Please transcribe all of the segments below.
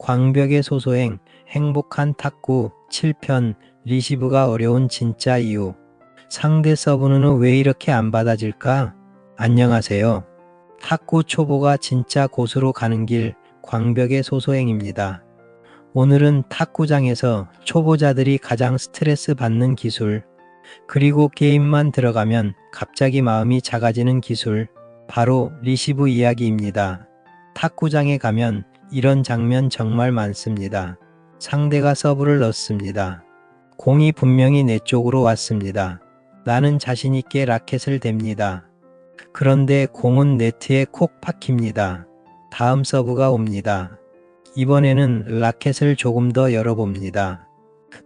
광벽의 소소행, 행복한 탁구, 7편, 리시브가 어려운 진짜 이유. 상대 서브는 왜 이렇게 안 받아질까? 안녕하세요. 탁구 초보가 진짜 고수로 가는 길, 광벽의 소소행입니다. 오늘은 탁구장에서 초보자들이 가장 스트레스 받는 기술, 그리고 게임만 들어가면 갑자기 마음이 작아지는 기술, 바로 리시브 이야기입니다. 탁구장에 가면 이런 장면 정말 많습니다. 상대가 서브를 넣습니다. 공이 분명히 내 쪽으로 왔습니다. 나는 자신있게 라켓을 댑니다. 그런데 공은 네트에 콕 박힙니다. 다음 서브가 옵니다. 이번에는 라켓을 조금 더 열어봅니다.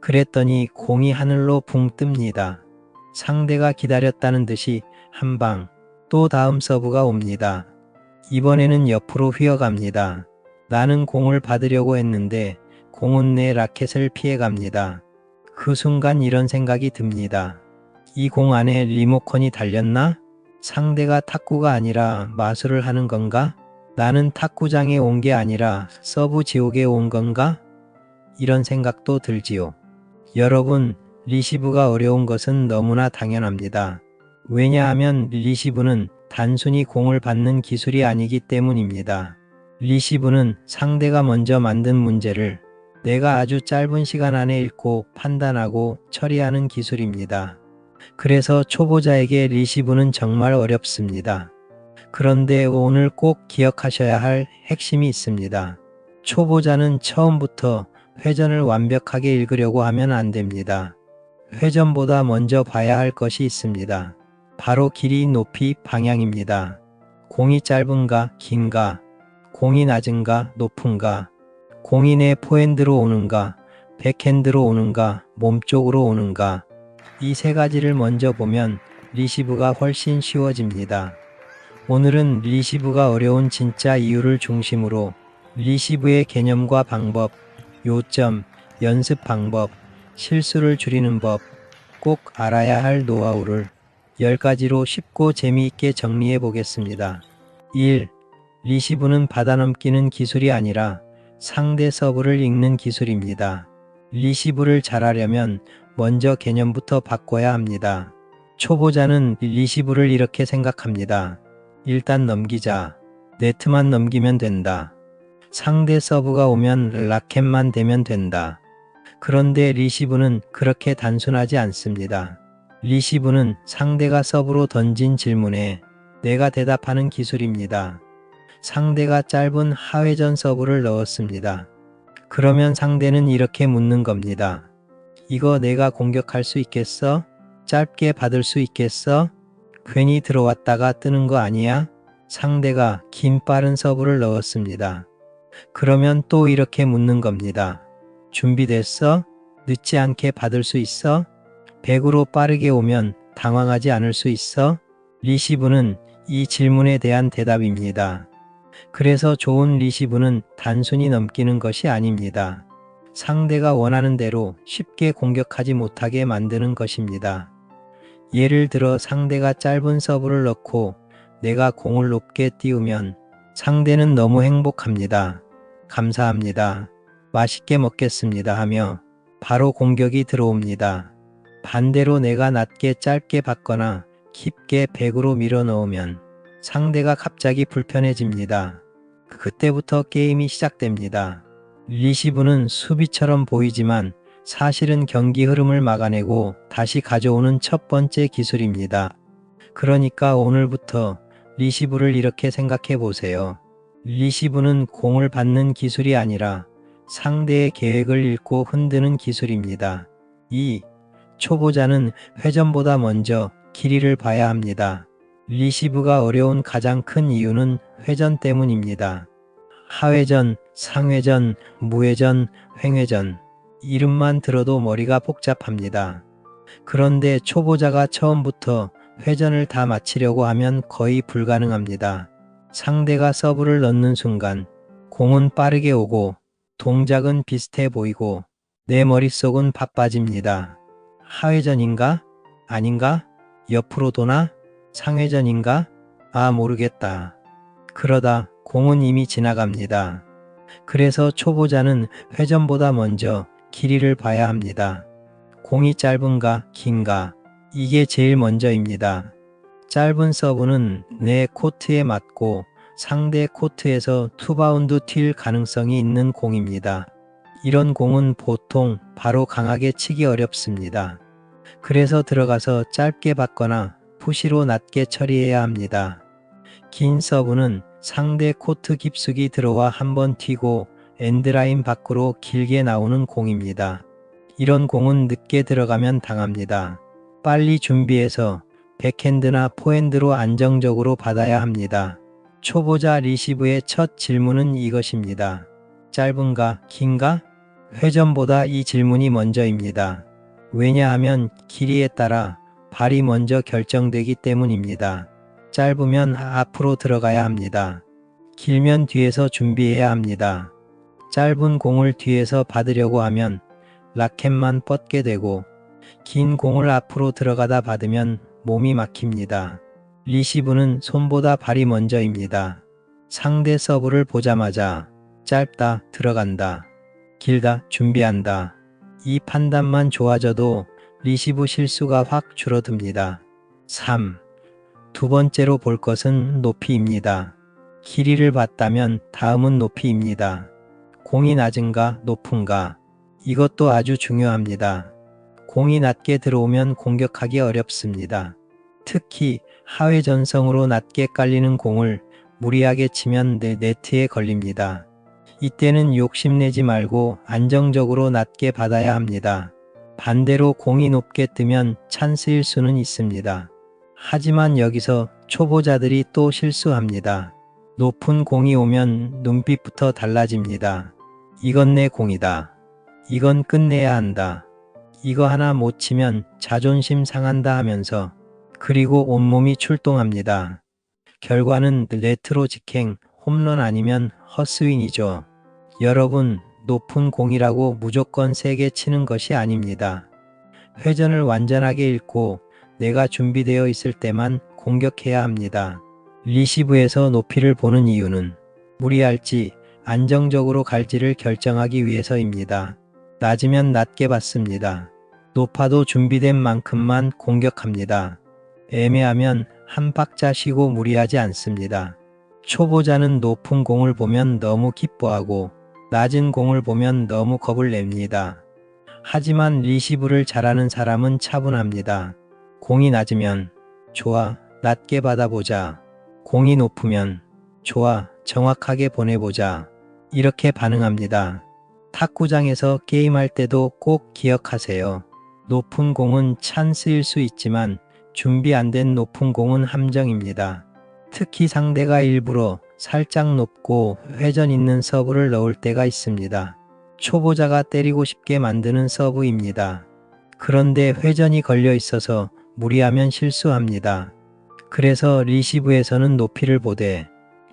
그랬더니 공이 하늘로 붕 뜹니다. 상대가 기다렸다는 듯이 한 방, 또 다음 서브가 옵니다. 이번에는 옆으로 휘어갑니다. 나는 공을 받으려고 했는데 공은 내 라켓을 피해갑니다. 그 순간 이런 생각이 듭니다. 이 공 안에 리모컨이 달렸나? 상대가 탁구가 아니라 마술을 하는 건가? 나는 탁구장에 온 게 아니라 서브 지옥에 온 건가? 이런 생각도 들지요. 여러분, 리시브가 어려운 것은 너무나 당연합니다. 왜냐하면 리시브는 단순히 공을 받는 기술이 아니기 때문입니다. 리시브는 상대가 먼저 만든 문제를 내가 아주 짧은 시간 안에 읽고 판단하고 처리하는 기술입니다. 그래서 초보자에게 리시브는 정말 어렵습니다. 그런데 오늘 꼭 기억하셔야 할 핵심이 있습니다. 초보자는 처음부터 회전을 완벽하게 읽으려고 하면 안 됩니다. 회전보다 먼저 봐야 할 것이 있습니다. 바로 길이, 높이, 방향입니다. 공이 짧은가, 긴가, 공이 낮은가, 높은가, 공이 내 포핸드로 오는가, 백핸드로 오는가, 몸쪽으로 오는가. 이 세 가지를 먼저 보면 리시브가 훨씬 쉬워집니다. 오늘은 리시브가 어려운 진짜 이유를 중심으로 리시브의 개념과 방법, 요점, 연습 방법, 실수를 줄이는 법, 꼭 알아야 할 노하우를 10가지로 쉽고 재미있게 정리해 보겠습니다. 1. 리시브는 받아넘기는 기술이 아니라 상대 서브를 읽는 기술입니다. 리시브를 잘하려면 먼저 개념부터 바꿔야 합니다. 초보자는 리시브를 이렇게 생각합니다. 일단 넘기자. 네트만 넘기면 된다. 상대 서브가 오면 라켓만 대면 된다. 그런데 리시브는 그렇게 단순하지 않습니다. 리시브는 상대가 서브로 던진 질문에 내가 대답하는 기술입니다. 상대가 짧은 하회전 서브를 넣었습니다. 그러면 상대는 이렇게 묻는 겁니다. 이거 내가 공격할 수 있겠어? 짧게 받을 수 있겠어? 괜히 들어왔다가 뜨는 거 아니야? 상대가 긴 빠른 서브를 넣었습니다. 그러면 또 이렇게 묻는 겁니다. 준비됐어? 늦지 않게 받을 수 있어? 100으로 빠르게 오면 당황하지 않을 수 있어? 리시브는 이 질문에 대한 대답입니다. 그래서 좋은 리시브는 단순히 넘기는 것이 아닙니다. 상대가 원하는 대로 쉽게 공격하지 못하게 만드는 것입니다. 예를 들어 상대가 짧은 서브를 넣고 내가 공을 높게 띄우면 상대는 너무 행복합니다. 감사합니다. 맛있게 먹겠습니다 하며 바로 공격이 들어옵니다. 반대로 내가 낮게 짧게 받거나 깊게 100으로 밀어 넣으면 상대가 갑자기 불편해집니다. 그때부터 게임이 시작됩니다. 리시브는 수비처럼 보이지만 사실은 경기 흐름을 막아내고 다시 가져오는 첫 번째 기술입니다. 그러니까 오늘부터 리시브를 이렇게 생각해 보세요. 리시브는 공을 받는 기술이 아니라 상대의 계획을 읽고 흔드는 기술입니다. 2. 초보자는 회전보다 먼저 길이를 봐야 합니다. 리시브가 어려운 가장 큰 이유는 회전 때문입니다. 하회전, 상회전, 무회전, 횡회전. 이름만 들어도 머리가 복잡합니다. 그런데 초보자가 처음부터 회전을 다 맞히려고 하면 거의 불가능합니다. 상대가 서브를 넣는 순간 공은 빠르게 오고 동작은 비슷해 보이고 내 머릿속은 바빠집니다. 하회전인가? 아닌가? 옆으로 도나? 상회전인가? 아, 모르겠다. 그러다 공은 이미 지나갑니다. 그래서 초보자는 회전보다 먼저 길이를 봐야 합니다. 공이 짧은가 긴가 이게 제일 먼저입니다. 짧은 서브는 내 코트에 맞고 상대 코트에서 투바운드 튈 가능성이 있는 공입니다. 이런 공은 보통 바로 강하게 치기 어렵습니다. 그래서 들어가서 짧게 받거나 푸시로 낮게 처리해야 합니다. 긴 서브는 상대 코트 깊숙이 들어와 한번 튀고 엔드라인 밖으로 길게 나오는 공입니다. 이런 공은 늦게 들어가면 당합니다. 빨리 준비해서 백핸드나 포핸드로 안정적으로 받아야 합니다. 초보자 리시브의 첫 질문은 이것입니다. 짧은가 긴가? 회전보다 이 질문이 먼저입니다. 왜냐하면 길이에 따라 발이 먼저 결정되기 때문입니다. 짧으면 앞으로 들어가야 합니다. 길면 뒤에서 준비해야 합니다. 짧은 공을 뒤에서 받으려고 하면 라켓만 뻗게 되고 긴 공을 앞으로 들어가다 받으면 몸이 막힙니다. 리시브는 손보다 발이 먼저입니다. 상대 서브를 보자마자 짧다 들어간다, 길다 준비한다. 이 판단만 좋아져도 리시브 실수가 확 줄어듭니다. 3. 두 번째로 볼 것은 높이입니다. 길이를 봤다면 다음은 높이입니다. 공이 낮은가 높은가 이것도 아주 중요합니다. 공이 낮게 들어오면 공격하기 어렵습니다. 특히 하회전성으로 낮게 깔리는 공을 무리하게 치면 네트에 걸립니다. 이때는 욕심내지 말고 안정적으로 낮게 받아야 합니다. 반대로 공이 높게 뜨면 찬스일 수는 있습니다. 하지만 여기서 초보자들이 또 실수합니다. 높은 공이 오면 눈빛부터 달라집니다. 이건 내 공이다. 이건 끝내야 한다. 이거 하나 못 치면 자존심 상한다 하면서 그리고 온몸이 출동합니다. 결과는 레트로 직행, 홈런 아니면 헛스윙이죠. 여러분, 높은 공이라고 무조건 세게 치는 것이 아닙니다. 회전을 완전하게 읽고 내가 준비되어 있을 때만 공격해야 합니다. 리시브에서 높이를 보는 이유는 무리할지 안정적으로 갈지를 결정하기 위해서입니다. 낮으면 낮게 받습니다. 높아도 준비된 만큼만 공격합니다. 애매하면 한 박자 쉬고 무리하지 않습니다. 초보자는 높은 공을 보면 너무 기뻐하고 낮은 공을 보면 너무 겁을 냅니다. 하지만 리시브를 잘하는 사람은 차분합니다. 공이 낮으면 좋아, 낮게 받아보자. 공이 높으면 좋아, 정확하게 보내보자. 이렇게 반응합니다. 탁구장에서 게임할 때도 꼭 기억하세요. 높은 공은 찬스일 수 있지만 준비 안 된 높은 공은 함정입니다. 특히 상대가 일부러 살짝 높고 회전 있는 서브를 넣을 때가 있습니다. 초보자가 때리고 싶게 만드는 서브입니다. 그런데 회전이 걸려 있어서 무리하면 실수합니다. 그래서 리시브에서는 높이를 보되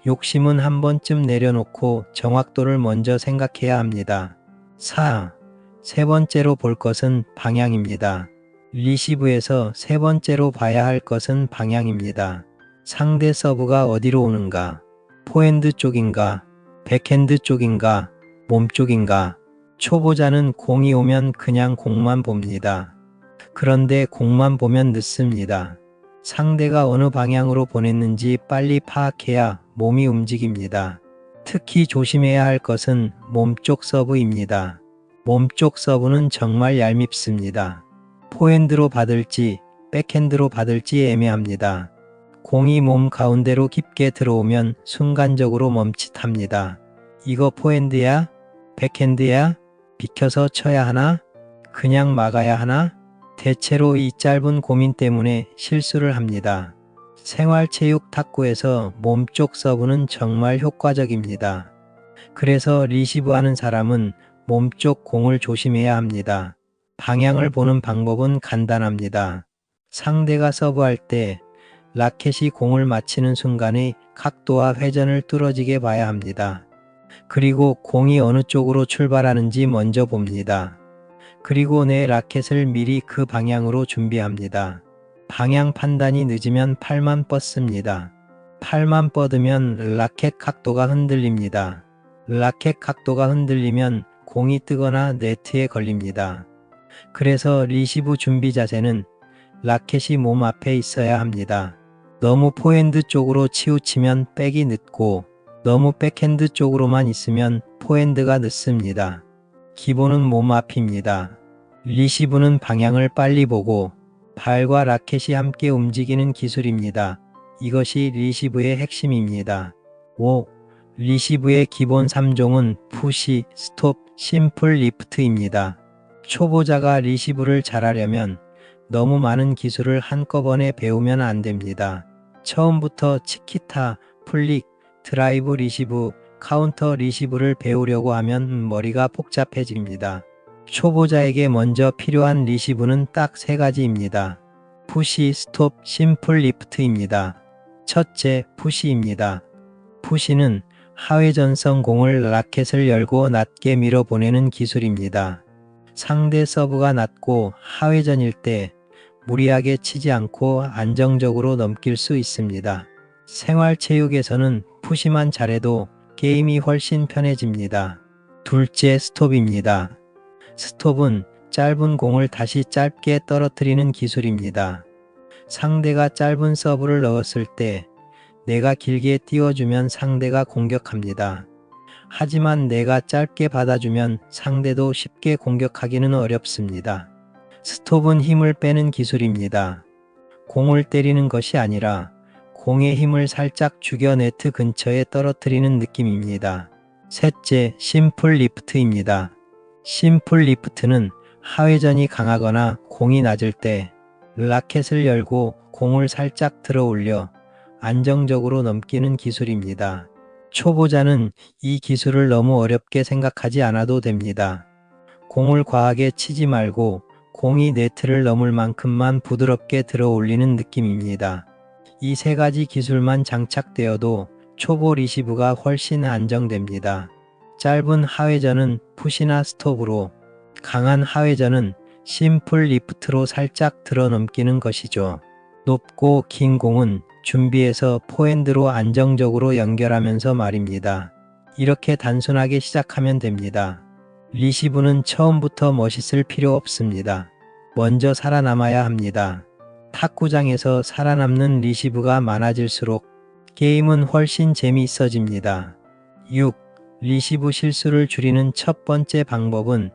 욕심은 한 번쯤 내려놓고 정확도를 먼저 생각해야 합니다. 4. 세 번째로 볼 것은 방향입니다. 리시브에서 세 번째로 봐야 할 것은 방향입니다. 상대 서브가 어디로 오는가? 포핸드 쪽인가? 백핸드 쪽인가? 몸 쪽인가? 초보자는 공이 오면 그냥 공만 봅니다. 그런데 공만 보면 늦습니다. 상대가 어느 방향으로 보냈는지 빨리 파악해야 몸이 움직입니다. 특히 조심해야 할 것은 몸쪽 서브입니다. 몸쪽 서브는 정말 얄밉습니다. 포핸드로 받을지 백핸드로 받을지 애매합니다. 공이 몸 가운데로 깊게 들어오면 순간적으로 멈칫합니다. 이거 포핸드야? 백핸드야? 비켜서 쳐야 하나? 그냥 막아야 하나? 대체로 이 짧은 고민 때문에 실수를 합니다. 생활체육 탁구에서 몸쪽 서브는 정말 효과적입니다. 그래서 리시브하는 사람은 몸쪽 공을 조심해야 합니다. 방향을 보는 방법은 간단합니다. 상대가 서브할 때 라켓이 공을 맞히는 순간의 각도와 회전을 뚫어지게 봐야 합니다. 그리고 공이 어느 쪽으로 출발하는지 먼저 봅니다. 그리고 내 라켓을 미리 그 방향으로 준비합니다. 방향 판단이 늦으면 팔만 뻗습니다. 팔만 뻗으면 라켓 각도가 흔들립니다. 라켓 각도가 흔들리면 공이 뜨거나 네트에 걸립니다. 그래서 리시브 준비 자세는 라켓이 몸 앞에 있어야 합니다. 너무 포핸드 쪽으로 치우치면 백이 늦고 너무 백핸드 쪽으로만 있으면 포핸드가 늦습니다. 기본은 몸 앞입니다. 리시브는 방향을 빨리 보고 발과 라켓이 함께 움직이는 기술입니다. 이것이 리시브의 핵심입니다. 5. 리시브의 기본 3종은 푸시, 스톱, 심플 리프트입니다. 초보자가 리시브를 잘하려면 너무 많은 기술을 한꺼번에 배우면 안 됩니다. 처음부터 치키타, 플릭, 드라이브 리시브, 카운터 리시브를 배우려고 하면 머리가 복잡해집니다. 초보자에게 먼저 필요한 리시브는 딱 3가지입니다. 푸시, 스톱, 심플 리프트입니다. 첫째, 푸시입니다. 푸시는 하회전성 공을 라켓을 열고 낮게 밀어보내는 기술입니다. 상대 서브가 낮고 하회전일 때 무리하게 치지 않고 안정적으로 넘길 수 있습니다. 생활체육에서는 푸시만 잘해도 게임이 훨씬 편해집니다. 둘째, 스톱입니다. 스톱은 짧은 공을 다시 짧게 떨어뜨리는 기술입니다. 상대가 짧은 서브를 넣었을 때 내가 길게 띄워주면 상대가 공격합니다. 하지만 내가 짧게 받아주면 상대도 쉽게 공격하기는 어렵습니다. 스톱은 힘을 빼는 기술입니다. 공을 때리는 것이 아니라 공의 힘을 살짝 죽여 네트 근처에 떨어뜨리는 느낌입니다. 셋째, 심플 리프트입니다. 심플 리프트는 하회전이 강하거나 공이 낮을 때 라켓을 열고 공을 살짝 들어 올려 안정적으로 넘기는 기술입니다. 초보자는 이 기술을 너무 어렵게 생각하지 않아도 됩니다. 공을 과하게 치지 말고 공이 네트를 넘을 만큼만 부드럽게 들어 올리는 느낌입니다. 이 3가지 기술만 장착되어도 초보 리시브가 훨씬 안정됩니다. 짧은 하회전은 푸시나 스톱으로, 강한 하회전은 심플 리프트로 살짝 들어 넘기는 것이죠. 높고 긴 공은 준비해서 포핸드로 안정적으로 연결하면서 말입니다. 이렇게 단순하게 시작하면 됩니다. 리시브는 처음부터 멋있을 필요 없습니다. 먼저 살아남아야 합니다. 탁구장에서 살아남는 리시브가 많아질수록 게임은 훨씬 재미있어집니다. 6. 리시브 실수를 줄이는 첫 번째 방법은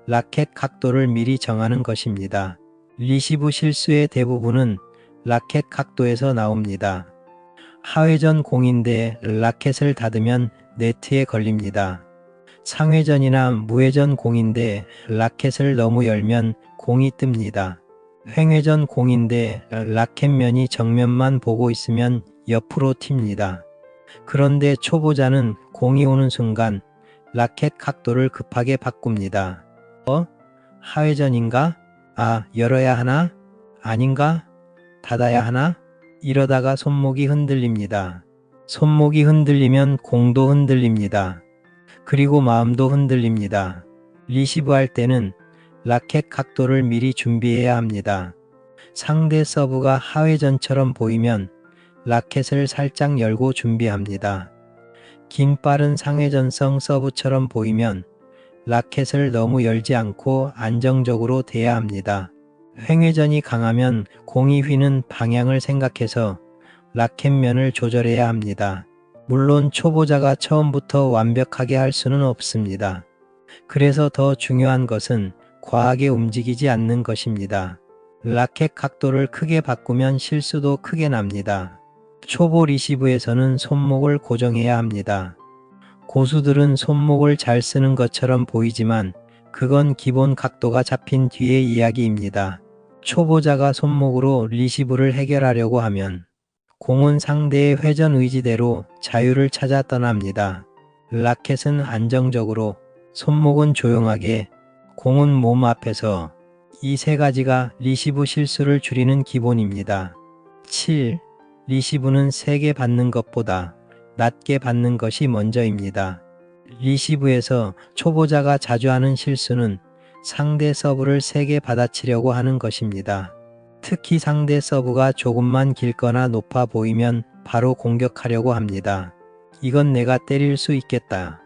라켓 각도를 미리 정하는 것입니다. 리시브 실수의 대부분은 라켓 각도에서 나옵니다. 하회전 공인데 라켓을 닫으면 네트에 걸립니다. 상회전이나 무회전 공인데 라켓을 너무 열면 공이 뜹니다. 횡회전 공인데 라켓면이 정면만 보고 있으면 옆으로 튑니다. 그런데 초보자는 공이 오는 순간 라켓 각도를 급하게 바꿉니다. 하회전인가? 열어야 하나? 아닌가? 닫아야 하나? 이러다가 손목이 흔들립니다. 손목이 흔들리면 공도 흔들립니다. 그리고 마음도 흔들립니다. 리시브 할 때는 라켓 각도를 미리 준비해야 합니다. 상대 서브가 하회전처럼 보이면 라켓을 살짝 열고 준비합니다. 긴 빠른 상회전성 서브처럼 보이면 라켓을 너무 열지 않고 안정적으로 대야 합니다. 횡회전이 강하면 공이 휘는 방향을 생각해서 라켓면을 조절해야 합니다. 물론 초보자가 처음부터 완벽하게 할 수는 없습니다. 그래서 더 중요한 것은 과하게 움직이지 않는 것입니다. 라켓 각도를 크게 바꾸면 실수도 크게 납니다. 초보 리시브에서는 손목을 고정해야 합니다. 고수들은 손목을 잘 쓰는 것처럼 보이지만 그건 기본 각도가 잡힌 뒤의 이야기입니다. 초보자가 손목으로 리시브를 해결하려고 하면 공은 상대의 회전 의지대로 자유를 찾아 떠납니다. 라켓은 안정적으로, 손목은 조용하게, 공은 몸 앞에서. 이 3가지가 리시브 실수를 줄이는 기본입니다. 7. 리시브는 세게 받는 것보다 낮게 받는 것이 먼저입니다. 리시브에서 초보자가 자주 하는 실수는 상대 서브를 세게 받아치려고 하는 것입니다. 특히 상대 서브가 조금만 길거나 높아 보이면 바로 공격하려고 합니다. 이건 내가 때릴 수 있겠다.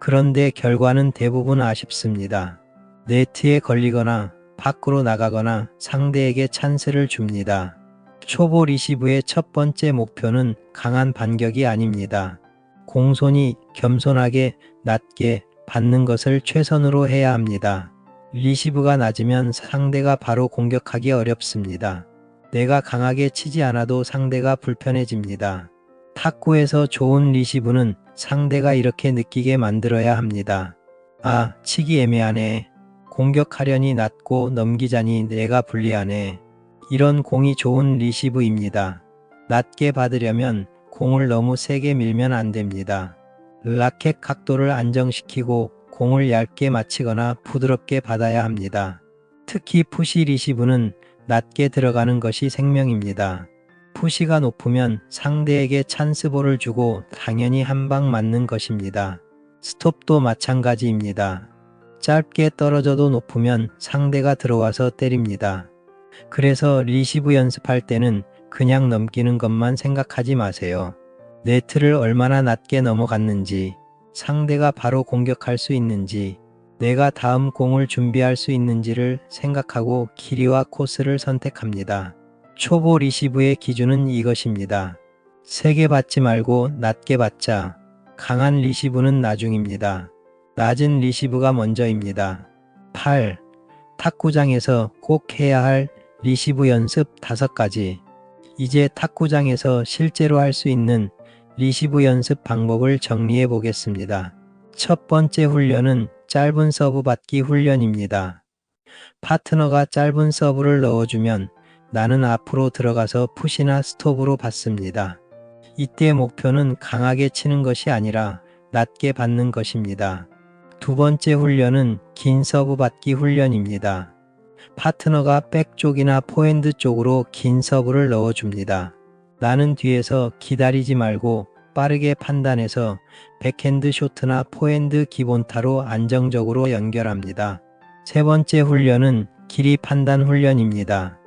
그런데 결과는 대부분 아쉽습니다. 네트에 걸리거나 밖으로 나가거나 상대에게 찬스를 줍니다. 초보 리시브의 첫 번째 목표는 강한 반격이 아닙니다. 공손히 겸손하게 낮게 받는 것을 최선으로 해야 합니다. 리시브가 낮으면 상대가 바로 공격하기 어렵습니다. 내가 강하게 치지 않아도 상대가 불편해집니다. 탁구에서 좋은 리시브는 상대가 이렇게 느끼게 만들어야 합니다. 아, 치기 애매하네. 공격하려니 낮고 넘기자니 내가 불리하네. 이런 공이 좋은 리시브입니다. 낮게 받으려면 공을 너무 세게 밀면 안 됩니다. 라켓 각도를 안정시키고 공을 얇게 맞히거나 부드럽게 받아야 합니다. 특히 푸시 리시브는 낮게 들어가는 것이 생명입니다. 푸시가 높으면 상대에게 찬스볼을 주고 당연히 한 방 맞는 것입니다. 스톱도 마찬가지입니다. 짧게 떨어져도 높으면 상대가 들어와서 때립니다. 그래서 리시브 연습할 때는 그냥 넘기는 것만 생각하지 마세요. 네트를 얼마나 낮게 넘어갔는지, 상대가 바로 공격할 수 있는지, 내가 다음 공을 준비할 수 있는지를 생각하고 길이와 코스를 선택합니다. 초보 리시브의 기준은 이것입니다. 세게 받지 말고 낮게 받자. 강한 리시브는 나중입니다. 낮은 리시브가 먼저입니다. 8. 탁구장에서 꼭 해야 할 리시브 연습 5가지. 이제 탁구장에서 실제로 할 수 있는 리시브 연습 방법을 정리해 보겠습니다. 첫 번째 훈련은 짧은 서브 받기 훈련입니다. 파트너가 짧은 서브를 넣어주면 나는 앞으로 들어가서 푸시나 스톱으로 받습니다. 이때 목표는 강하게 치는 것이 아니라 낮게 받는 것입니다. 두 번째 훈련은 긴 서브 받기 훈련입니다. 파트너가 백 쪽이나 포핸드 쪽으로 긴 서브를 넣어줍니다. 나는 뒤에서 기다리지 말고 빠르게 판단해서 백핸드 쇼트나 포핸드 기본타로 안정적으로 연결합니다. 세 번째 훈련은 길이 판단 훈련입니다.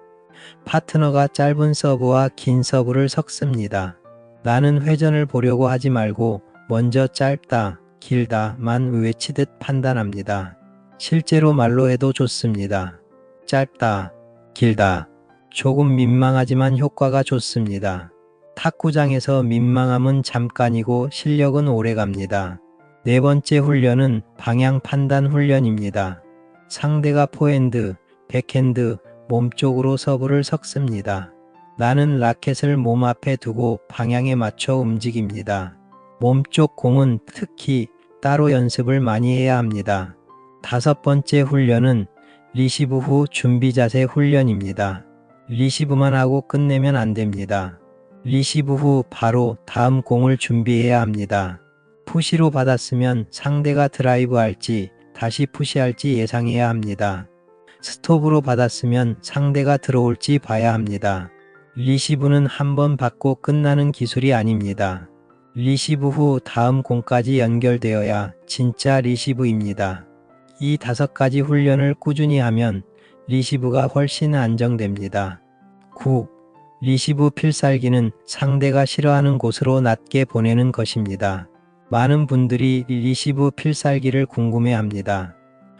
파트너가 짧은 서브와 긴 서브를 섞습니다. 나는 회전을 보려고 하지 말고 먼저 짧다, 길다만 외치듯 판단합니다. 실제로 말로 해도 좋습니다. 짧다, 길다. 조금 민망하지만 효과가 좋습니다. 탁구장에서 민망함은 잠깐이고 실력은 오래갑니다. 네 번째 훈련은 방향 판단 훈련입니다. 상대가 포핸드, 백핸드, 몸쪽으로 서브를 섞습니다. 나는 라켓을 몸 앞에 두고 방향에 맞춰 움직입니다. 몸쪽 공은 특히 따로 연습을 많이 해야 합니다. 다섯 번째 훈련은 리시브 후 준비 자세 훈련입니다. 리시브만 하고 끝내면 안 됩니다. 리시브 후 바로 다음 공을 준비해야 합니다. 푸시로 받았으면 상대가 드라이브 할지 다시 푸시할지 예상해야 합니다. 스톱으로 받았으면 상대가 들어올지 봐야 합니다. 리시브는 한 번 받고 끝나는 기술이 아닙니다. 리시브 후 다음 공까지 연결되어야 진짜 리시브입니다. 이 5가지 훈련을 꾸준히 하면 리시브가 훨씬 안정됩니다. 9. 리시브 필살기는 상대가 싫어하는 곳으로 낮게 보내는 것입니다. 많은 분들이 리시브 필살기를 궁금해합니다.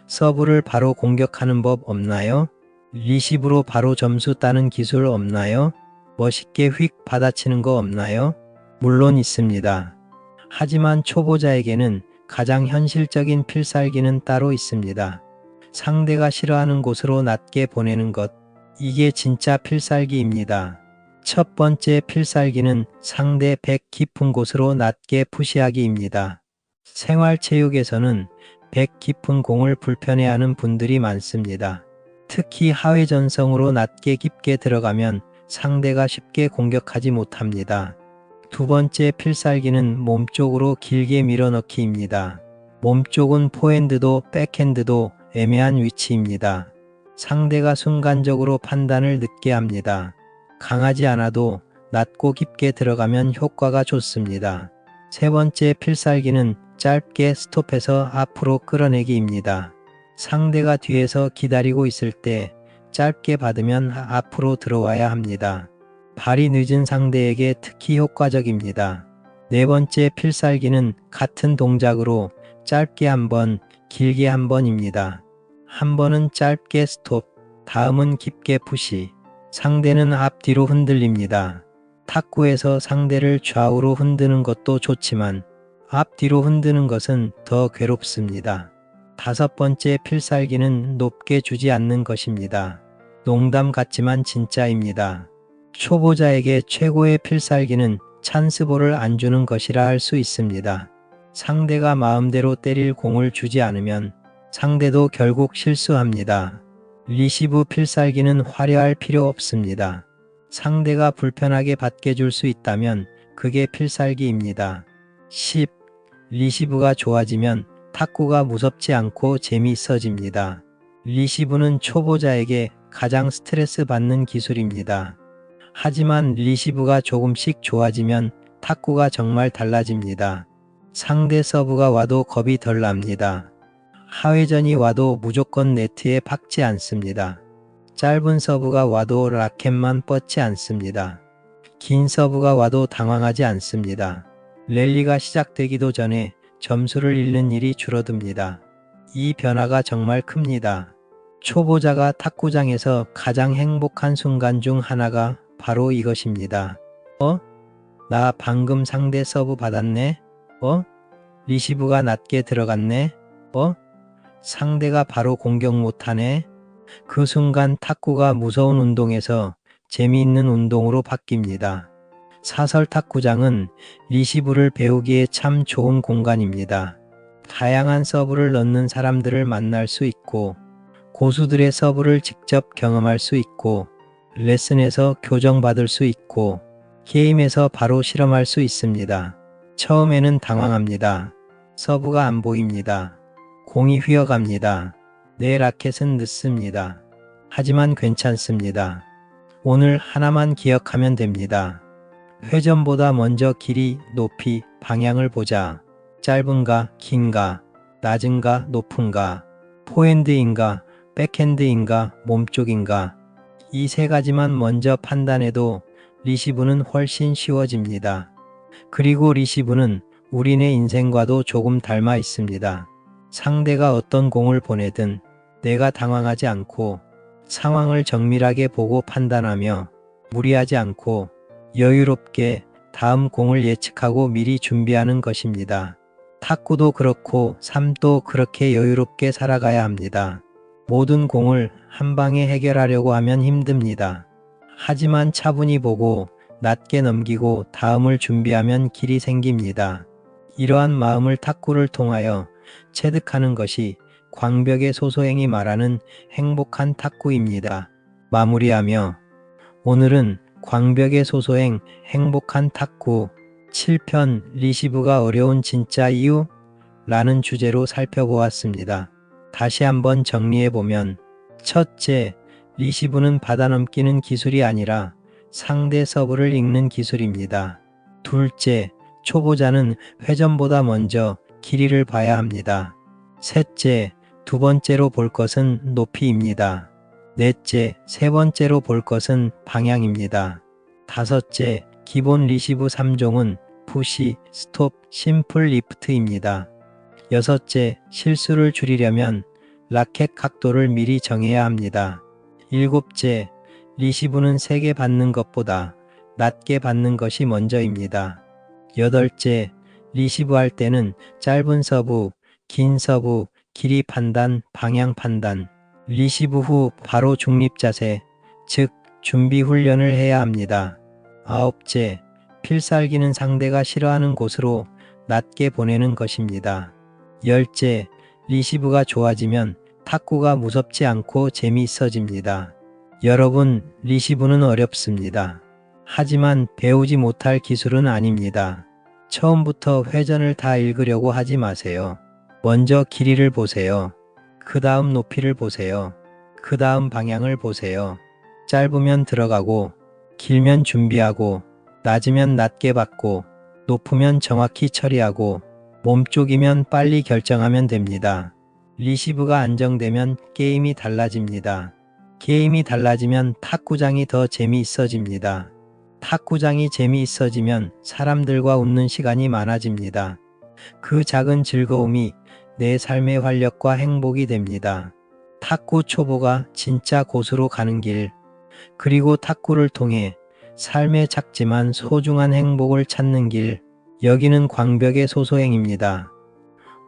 서브를 바로 공격하는 법 없나요? 리시브로 바로 점수 따는 기술 없나요? 멋있게 휙 받아치는 거 없나요? 물론 있습니다. 하지만 초보자에게는 가장 현실적인 필살기는 따로 있습니다. 상대가 싫어하는 곳으로 낮게 보내는 것. 이게 진짜 필살기입니다. 첫 번째 필살기는 상대 백 깊은 곳으로 낮게 푸시하기입니다. 생활체육에서는 백 깊은 공을 불편해하는 분들이 많습니다. 특히 하회전성으로 낮게 깊게 들어가면 상대가 쉽게 공격하지 못합니다. 두 번째 필살기는 몸쪽으로 길게 밀어넣기입니다. 몸쪽은 포핸드도 백핸드도 애매한 위치입니다. 상대가 순간적으로 판단을 늦게 합니다. 강하지 않아도 낮고 깊게 들어가면 효과가 좋습니다. 세 번째 필살기는 짧게 스톱해서 앞으로 끌어내기입니다. 상대가 뒤에서 기다리고 있을 때 짧게 받으면 앞으로 들어와야 합니다. 발이 늦은 상대에게 특히 효과적입니다. 네 번째 필살기는 같은 동작으로 짧게 한 번, 길게 한 번입니다. 한 번은 짧게 스톱, 다음은 깊게 푸시. 상대는 앞뒤로 흔들립니다. 탁구에서 상대를 좌우로 흔드는 것도 좋지만 앞뒤로 흔드는 것은 더 괴롭습니다. 다섯 번째 필살기는 높게 주지 않는 것입니다. 농담 같지만 진짜입니다. 초보자에게 최고의 필살기는 찬스볼을 안 주는 것이라 할 수 있습니다. 상대가 마음대로 때릴 공을 주지 않으면 상대도 결국 실수합니다. 리시브 필살기는 화려할 필요 없습니다. 상대가 불편하게 받게 줄 수 있다면 그게 필살기입니다. 10. 리시브가 좋아지면 탁구가 무섭지 않고 재미있어집니다. 리시브는 초보자에게 가장 스트레스 받는 기술입니다. 하지만 리시브가 조금씩 좋아지면 탁구가 정말 달라집니다. 상대 서브가 와도 겁이 덜 납니다. 하회전이 와도 무조건 네트에 박지 않습니다. 짧은 서브가 와도 라켓만 뻗지 않습니다. 긴 서브가 와도 당황하지 않습니다. 랠리가 시작되기도 전에 점수를 잃는 일이 줄어듭니다. 이 변화가 정말 큽니다. 초보자가 탁구장에서 가장 행복한 순간 중 하나가 바로 이것입니다. 나 방금 상대 서브 받았네? 리시브가 낮게 들어갔네? 상대가 바로 공격 못하네? 그 순간 탁구가 무서운 운동에서 재미있는 운동으로 바뀝니다. 사설 탁구장은 리시브를 배우기에 참 좋은 공간입니다. 다양한 서브를 넣는 사람들을 만날 수 있고 고수들의 서브를 직접 경험할 수 있고 레슨에서 교정받을 수 있고 게임에서 바로 실험할 수 있습니다. 처음에는 당황합니다. 서브가 안 보입니다. 공이 휘어갑니다. 내 라켓은 늦습니다. 하지만 괜찮습니다. 오늘 하나만 기억하면 됩니다. 회전보다 먼저 길이, 높이, 방향을 보자. 짧은가, 긴가, 낮은가, 높은가, 포핸드인가, 백핸드인가, 몸쪽인가. 이 세 가지만 먼저 판단해도 리시브는 훨씬 쉬워집니다. 그리고 리시브는 우리네 인생과도 조금 닮아 있습니다. 상대가 어떤 공을 보내든 내가 당황하지 않고 상황을 정밀하게 보고 판단하며 무리하지 않고 여유롭게 다음 공을 예측하고 미리 준비하는 것입니다. 탁구도 그렇고 삶도 그렇게 여유롭게 살아가야 합니다. 모든 공을 한 방에 해결하려고 하면 힘듭니다. 하지만 차분히 보고 낮게 넘기고 다음을 준비하면 길이 생깁니다. 이러한 마음을 탁구를 통하여 체득하는 것이 광벽의 소소행이 말하는 행복한 탁구입니다. 마무리하며 오늘은 광벽의 소소행 행복한 탁구 7편 리시브가 어려운 진짜 이유? 라는 주제로 살펴보았습니다. 다시 한번 정리해보면 첫째, 리시브는 받아넘기는 기술이 아니라 상대 서브를 읽는 기술입니다. 둘째, 초보자는 회전보다 먼저 길이를 봐야 합니다. 셋째, 두 번째로 볼 것은 높이입니다. 넷째, 세 번째로 볼 것은 방향입니다. 다섯째, 기본 리시브 3종은 푸시, 스톱, 심플 리프트입니다. 여섯째, 실수를 줄이려면 라켓 각도를 미리 정해야 합니다. 일곱째, 리시브는 세게 받는 것보다 낮게 받는 것이 먼저입니다. 여덟째, 리시브 할 때는 짧은 서브, 긴 서브, 길이 판단, 방향 판단, 리시브 후 바로 중립 자세, 즉 준비 훈련을 해야 합니다. 아홉째, 필살기는 상대가 싫어하는 곳으로 낮게 보내는 것입니다. 열째, 리시브가 좋아지면 탁구가 무섭지 않고 재미있어집니다. 여러분, 리시브는 어렵습니다. 하지만 배우지 못할 기술은 아닙니다. 처음부터 회전을 다 읽으려고 하지 마세요. 먼저 길이를 보세요. 그 다음 높이를 보세요. 그 다음 방향을 보세요. 짧으면 들어가고, 길면 준비하고, 낮으면 낮게 받고, 높으면 정확히 처리하고, 몸쪽이면 빨리 결정하면 됩니다. 리시브가 안정되면 게임이 달라집니다. 게임이 달라지면 탁구장이 더 재미있어집니다. 탁구장이 재미있어지면 사람들과 웃는 시간이 많아집니다. 그 작은 즐거움이 내 삶의 활력과 행복이 됩니다. 탁구 초보가 진짜 고수로 가는 길, 그리고 탁구를 통해 삶의 작지만 소중한 행복을 찾는 길, 여기는 광벽의 소소행입니다.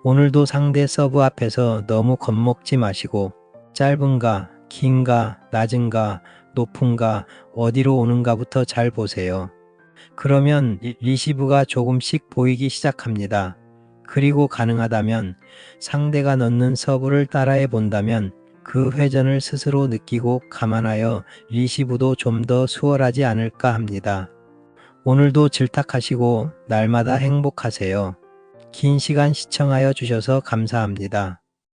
오늘도 상대 서브 앞에서 너무 겁먹지 마시고 짧은가, 긴가, 낮은가, 높은가, 어디로 오는가부터 잘 보세요. 그러면 리시브가 조금씩 보이기 시작합니다. 그리고 가능하다면 상대가 넣는 서브를 따라해 본다면 그 회전을 스스로 느끼고 감안하여 리시브도 좀 더 수월하지 않을까 합니다. 오늘도 질탁하시고 날마다 행복하세요. 긴 시간 시청하여 주셔서 감사합니다.